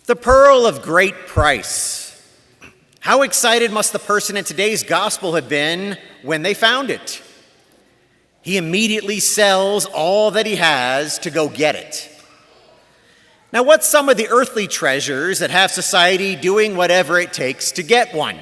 The pearl of great price. How excited must the person in today's gospel have been when they found it? He immediately sells all that he has to go get it. Now, what's some of the earthly treasures that have society doing whatever it takes to get one?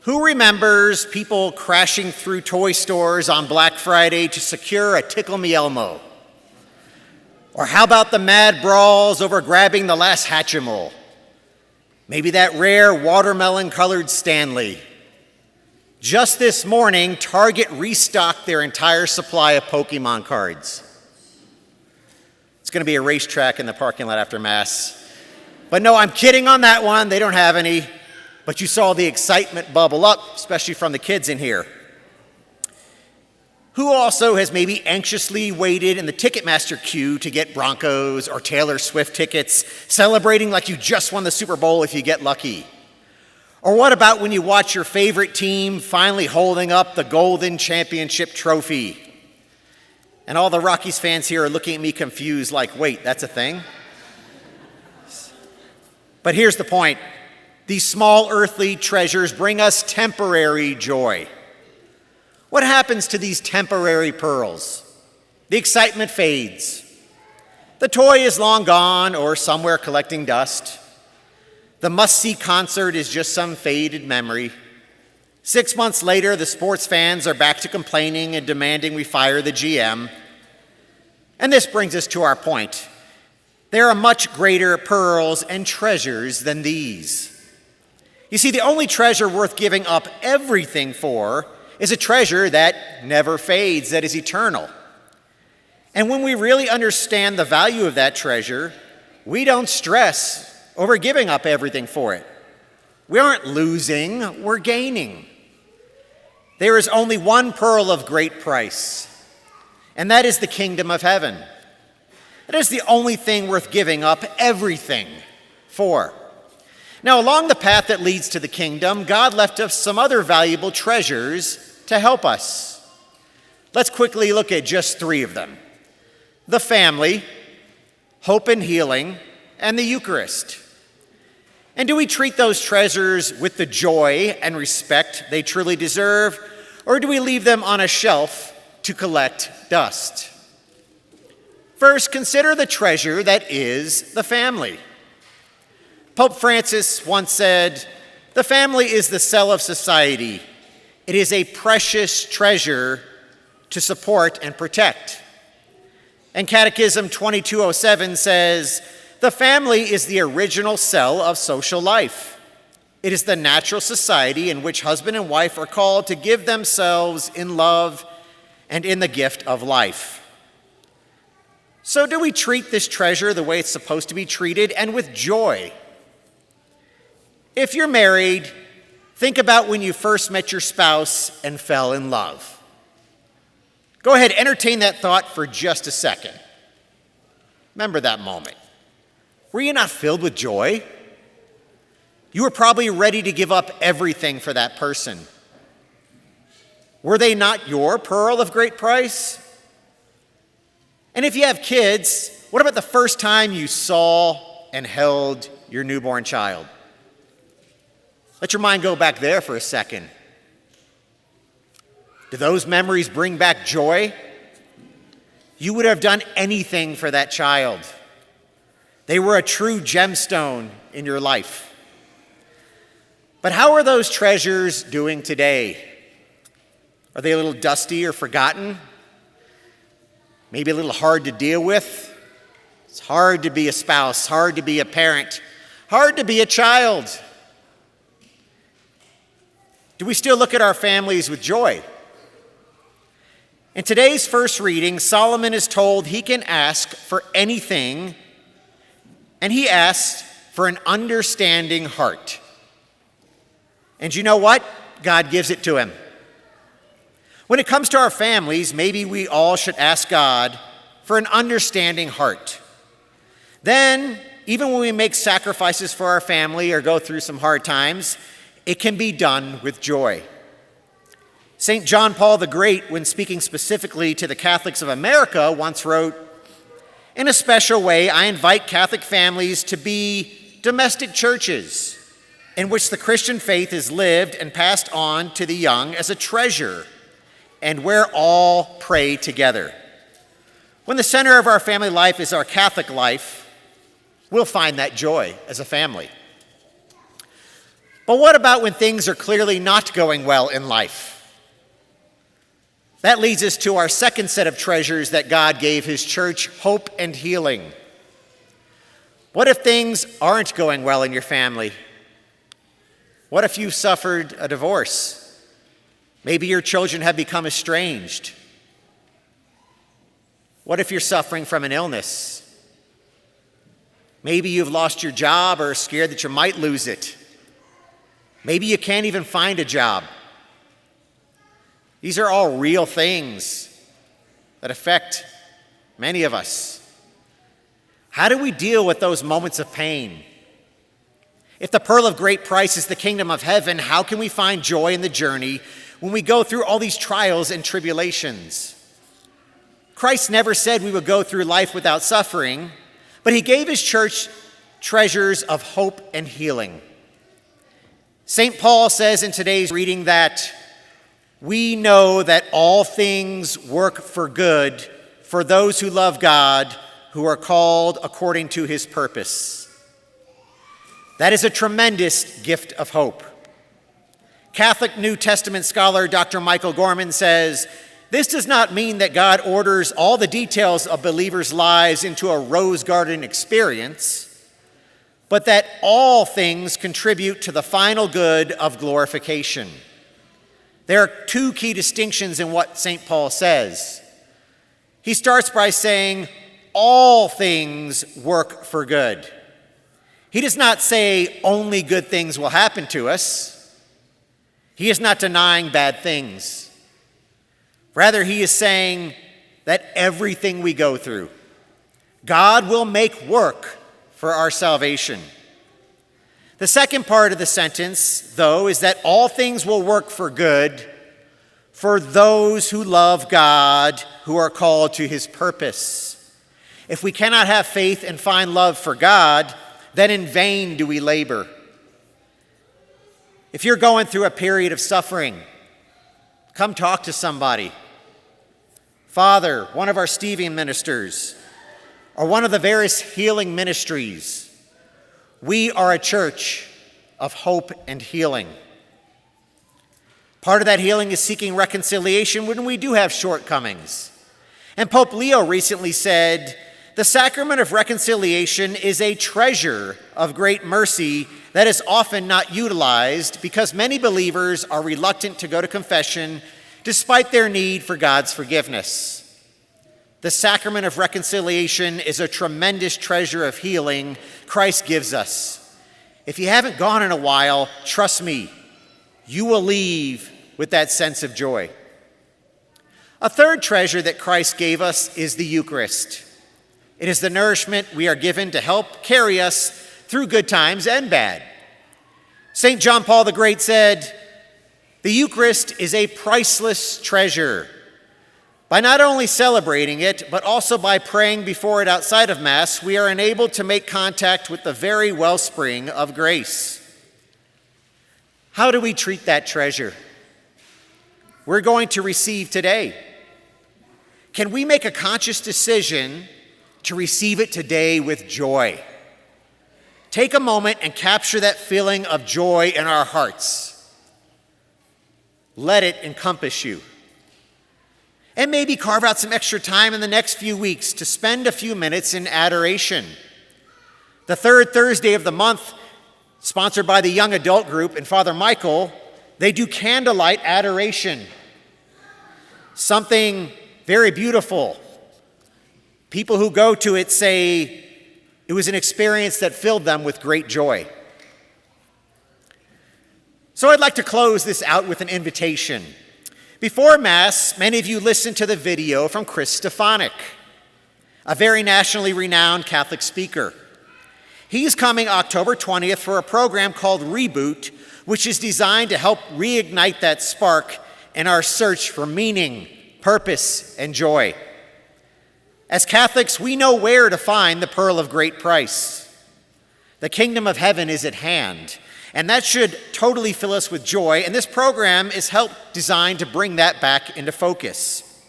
Who remembers people crashing through toy stores on Black Friday to secure a Tickle Me Elmo? Or how about the mad brawls over grabbing the last Hatchimal? Maybe that rare watermelon-colored Stanley. Just this morning, Target restocked their entire supply of Pokemon cards. It's going to be a racetrack in the parking lot after Mass. But no, I'm kidding on that one. They don't have any. But you saw the excitement bubble up, especially from the kids in here. Who also has maybe anxiously waited in the Ticketmaster queue to get Broncos or Taylor Swift tickets, celebrating like you just won the Super Bowl if you get lucky? Or what about when you watch your favorite team finally holding up the golden championship trophy? And all the Rockies fans here are looking at me confused like, wait, that's a thing? But here's the point. These small earthly treasures bring us temporary joy. What happens to these temporary pearls? The excitement fades. The toy is long gone or somewhere collecting dust. The must-see concert is just some faded memory. 6 months later, the sports fans are back to complaining and demanding we fire the GM. And this brings us to our point. There are much greater pearls and treasures than these. You see, the only treasure worth giving up everything for is a treasure that never fades, that is eternal. And when we really understand the value of that treasure, we don't stress over giving up everything for it. We aren't losing, we're gaining. There is only one pearl of great price, and that is the kingdom of heaven. It is the only thing worth giving up everything for. Now, along the path that leads to the kingdom, God left us some other valuable treasures to help us. Let's quickly look at just 3 of them. The family, hope and healing, and the Eucharist. And do we treat those treasures with the joy and respect they truly deserve, or do we leave them on a shelf to collect dust? First, consider the treasure that is the family. Pope Francis once said, "The family is the cell of society. It is a precious treasure to support and protect." And Catechism 2207 says, "The family is the original cell of social life. It is the natural society in which husband and wife are called to give themselves in love and in the gift of life." So do we treat this treasure the way it's supposed to be treated and with joy? If you're married, think about when you first met your spouse and fell in love. Go ahead, entertain that thought for just a second. Remember that moment. Were you not filled with joy? You were probably ready to give up everything for that person. Were they not your pearl of great price? And if you have kids, what about the first time you saw and held your newborn child? Let your mind go back there for a second. Do those memories bring back joy? You would have done anything for that child. They were a true gemstone in your life. But how are those treasures doing today? Are they a little dusty or forgotten? Maybe a little hard to deal with? It's hard to be a spouse, hard to be a parent, hard to be a child. Do we still look at our families with joy? In today's first reading, Solomon is told he can ask for anything, and he asks for an understanding heart. And you know what? God gives it to him. When it comes to our families, maybe we all should ask God for an understanding heart. Then, even when we make sacrifices for our family or go through some hard times, it can be done with joy. St. John Paul the Great, when speaking specifically to the Catholics of America, once wrote, In a special way, I invite Catholic families to be domestic churches in which the Christian faith is lived and passed on to the young as a treasure, and where all pray together. When the center of our family life is our Catholic life, we'll find that joy as a family. But what about when things are clearly not going well in life? That leads us to our second set of treasures that God gave his church, hope and healing. What if things aren't going well in your family? What if you've suffered a divorce? Maybe your children have become estranged. What if you're suffering from an illness? Maybe you've lost your job or are scared that you might lose it. Maybe you can't even find a job. These are all real things that affect many of us. How do we deal with those moments of pain? If the pearl of great price is the kingdom of heaven, how can we find joy in the journey when we go through all these trials and tribulations? Christ never said we would go through life without suffering, but he gave his church treasures of hope and healing. St. Paul says in today's reading that we know that all things work for good for those who love God, who are called according to his purpose. That is a tremendous gift of hope. Catholic New Testament scholar Dr. Michael Gorman says, this does not mean that God orders all the details of believers' lives into a rose garden experience, but that all things contribute to the final good of glorification. There are two key distinctions in what St. Paul says. He starts by saying, all things work for good. He does not say only good things will happen to us. He is not denying bad things. Rather, he is saying that everything we go through, God will make work for our salvation. The second part of the sentence, though, is that all things will work for good for those who love God, who are called to his purpose. If we cannot have faith and find love for God, then in vain do we labor. If you're going through a period of suffering, come talk to somebody. Father, one of our Stephen ministers, or one of the various healing ministries. We are a church of hope and healing. Part of that healing is seeking reconciliation when we do have shortcomings. And Pope Leo recently said, the sacrament of reconciliation is a treasure of great mercy that is often not utilized because many believers are reluctant to go to confession despite their need for God's forgiveness. The sacrament of reconciliation is a tremendous treasure of healing Christ gives us. If you haven't gone in a while, trust me, you will leave with that sense of joy. A third treasure that Christ gave us is the Eucharist. It is the nourishment we are given to help carry us through good times and bad. St. John Paul the Great said, the Eucharist is a priceless treasure. By not only celebrating it, but also by praying before it outside of Mass, we are enabled to make contact with the very wellspring of grace. How do we treat that treasure? We're going to receive today. Can we make a conscious decision to receive it today with joy? Take a moment and capture that feeling of joy in our hearts. Let it encompass you. And maybe carve out some extra time in the next few weeks to spend a few minutes in adoration. The third Thursday of the month, sponsored by the Young Adult Group and Father Michael, they do candlelight adoration. Something very beautiful. People who go to it say it was an experience that filled them with great joy. So I'd like to close this out with an invitation. Before Mass, many of you listened to the video from Chris Stefanik, a very nationally renowned Catholic speaker. He's coming October 20th for a program called Reboot, which is designed to help reignite that spark in our search for meaning, purpose, and joy. As Catholics, we know where to find the pearl of great price. The kingdom of heaven is at hand, and that should totally fill us with joy, and this program is designed to bring that back into focus.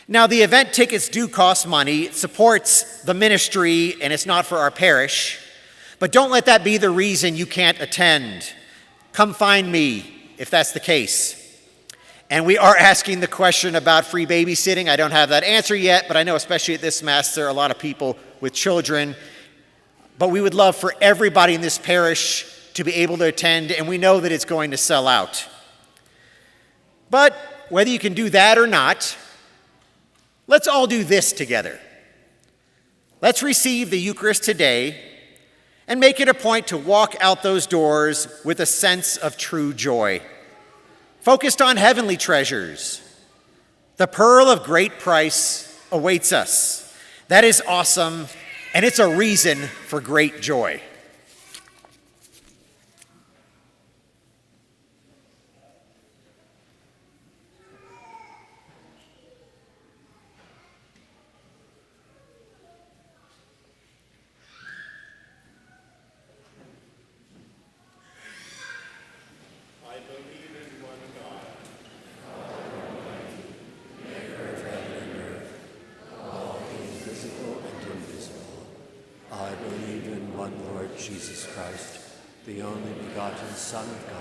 Now, the event tickets do cost money. It supports the ministry, and it's not for our parish. But don't let that be the reason you can't attend. Come find me if that's the case. And we are asking the question about free babysitting. I don't have that answer yet, but I know especially at this Mass there are a lot of people with children. But we would love for everybody in this parish to be able to attend, and we know that it's going to sell out. But whether you can do that or not, let's all do this together. Let's receive the Eucharist today and make it a point to walk out those doors with a sense of true joy, focused on heavenly treasures. The pearl of great price awaits us. That is awesome, and it's a reason for great joy. I believe in one Lord Jesus Christ, the only begotten Son of God,